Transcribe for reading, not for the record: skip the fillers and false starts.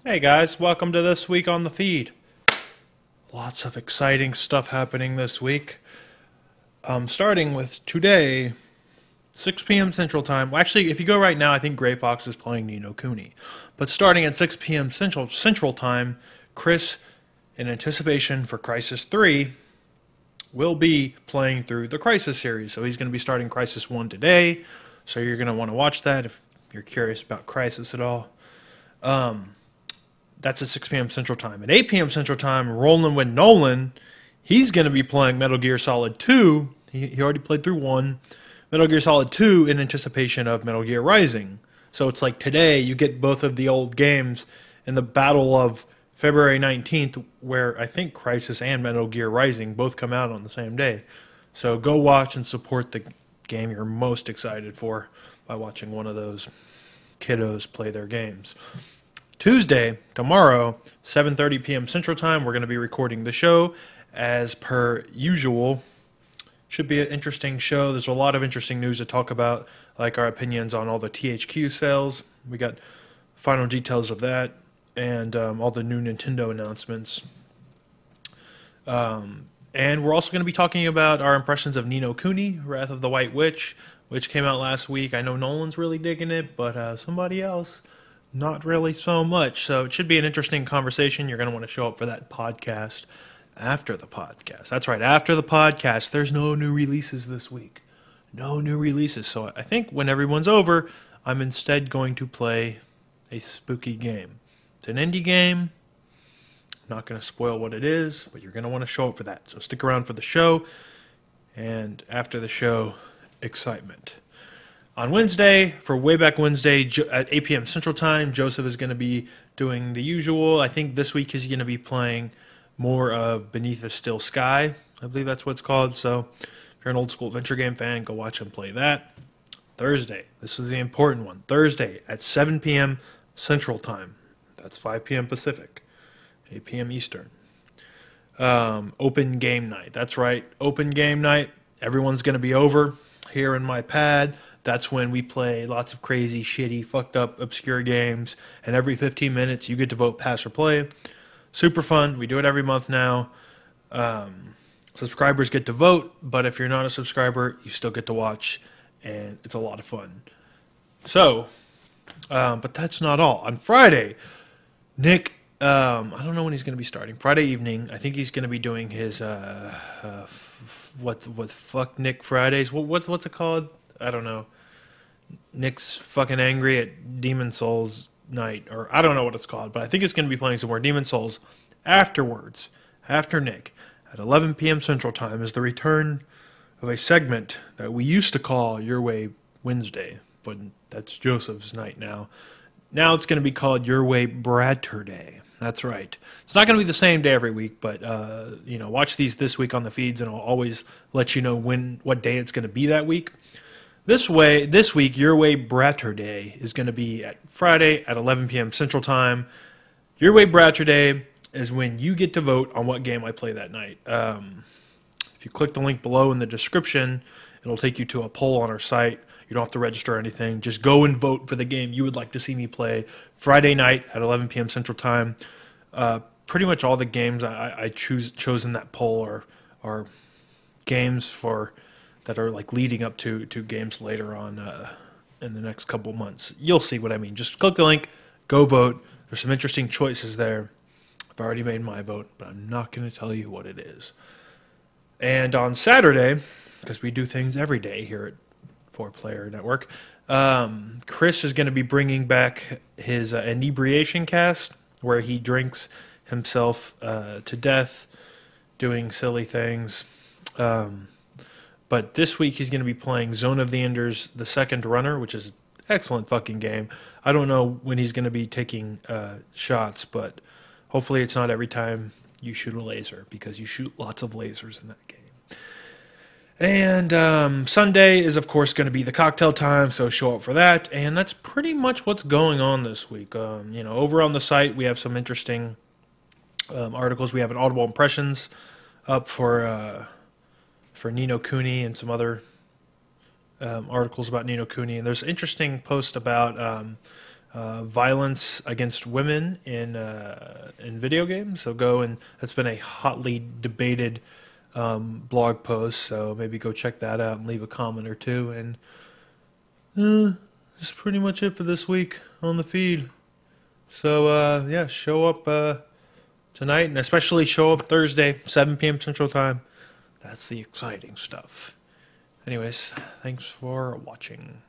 Hey guys, welcome to This Week on the Feed. Lots of exciting stuff happening this week. Starting with today, 6 p.m. Central Time. Well, actually, if you go right now, I think Gray Fox is playing Ni no Kuni. But starting at 6 p.m. Central Time, Chris, in anticipation for Crysis 3, will be playing through the Crysis series. So he's going to be starting Crysis 1 today. So you're going to want to watch that if you're curious about Crysis at all. That's at 6 p.m. Central Time. At 8 p.m. Central Time, rolling with Nolan, he's going to be playing Metal Gear Solid 2. He already played through 1. Metal Gear Solid 2 in anticipation of Metal Gear Rising. So it's like today you get both of the old games in the battle of February 19th, where I think Crysis and Metal Gear Rising both come out on the same day. So go watch and support the game you're most excited for by watching one of those kiddos play their games. Tuesday, tomorrow, 7:30 p.m. Central Time, we're going to be recording the show as per usual. Should be an interesting show. There's a lot of interesting news to talk about, like our opinions on all the THQ sales. We got final details of that and all the new Nintendo announcements. And we're also going to be talking about our impressions of Ni no Kuni, Wrath of the White Witch, which came out last week. I know Nolan's really digging it, but somebody else, not really so much. So it should be an interesting conversation. You're going to want to show up for that podcast after the podcast. That's right, after the podcast. There's no new releases this week. No new releases. So I think when everyone's over, I'm instead going to play a spooky game. It's an indie game. I'm not going to spoil what it is, but you're going to want to show up for that. So stick around for the show. And after the show, excitement. On Wednesday, for Wayback Wednesday at 8 p.m. Central Time, Joseph is going to be doing the usual. I think this week he's going to be playing more of Beneath a Still Sky. I believe that's what it's called. So if you're an old school adventure game fan, go watch him play that. Thursday, this is the important one. Thursday at 7 p.m. Central Time. That's 5 p.m. Pacific, 8 p.m. Eastern. Open game night. That's right, open game night. Everyone's going to be over here in my pad. That's when we play lots of crazy, shitty, fucked up, obscure games. And every 15 minutes, you get to vote pass or play. Super fun. We do it every month now. Subscribers get to vote, but if you're not a subscriber, you still get to watch. And it's a lot of fun. So, but that's not all. On Friday, Nick, I don't know when he's going to be starting. Friday evening, I think he's going to be doing his, what fuck Nick Fridays? What's it called? I don't know. Nick's fucking angry at Demon Souls night, or I don't know what it's called, but I think it's going to be playing some more Demon Souls afterwards, after Nick, at 11 p.m. Central Time, is the return of a segment that we used to call Your Way Wednesday, but that's Joseph's night now. Now it's going to be called Your Way Bratterday. That's right. It's not going to be the same day every week, but watch these this week on the feeds, and I'll always let you know what day it's going to be that week. This week, Your Way Bratterday is going to be at Friday at 11 p.m. Central Time. Your Way Bratterday is when you get to vote on what game I play that night. If you click the link below in the description, it'll take you to a poll on our site. You don't have to register or anything. Just go and vote for the game you would like to see me play Friday night at 11 p.m. Central Time. Pretty much all the games I chose in that poll are games that are like leading up to games later on in the next couple months. You'll see what I mean. Just click the link, go vote. There's some interesting choices there. I've already made my vote, but I'm not going to tell you what it is. And on Saturday, because we do things every day here at 4Player Network, Chris is going to be bringing back his inebriation cast, where he drinks himself to death, doing silly things. But this week he's going to be playing Zone of the Enders, The Second Runner, which is an excellent fucking game. I don't know when he's going to be taking shots, but hopefully it's not every time you shoot a laser, because you shoot lots of lasers in that game. And Sunday is, of course, going to be the cocktail time, so show up for that. And that's pretty much what's going on this week. Over on the site, we have some interesting articles. We have an Audible Impressions up for Ni no Kuni and some other articles about Ni no Kuni. And there's an interesting post about violence against women in video games. So go and that's been a hotly debated blog post. So maybe go check that out and leave a comment or two. And that's pretty much it for this week on the feed. So yeah, show up tonight, and especially show up Thursday, 7 p.m. Central Time. That's the exciting stuff. Anyways, thanks for watching.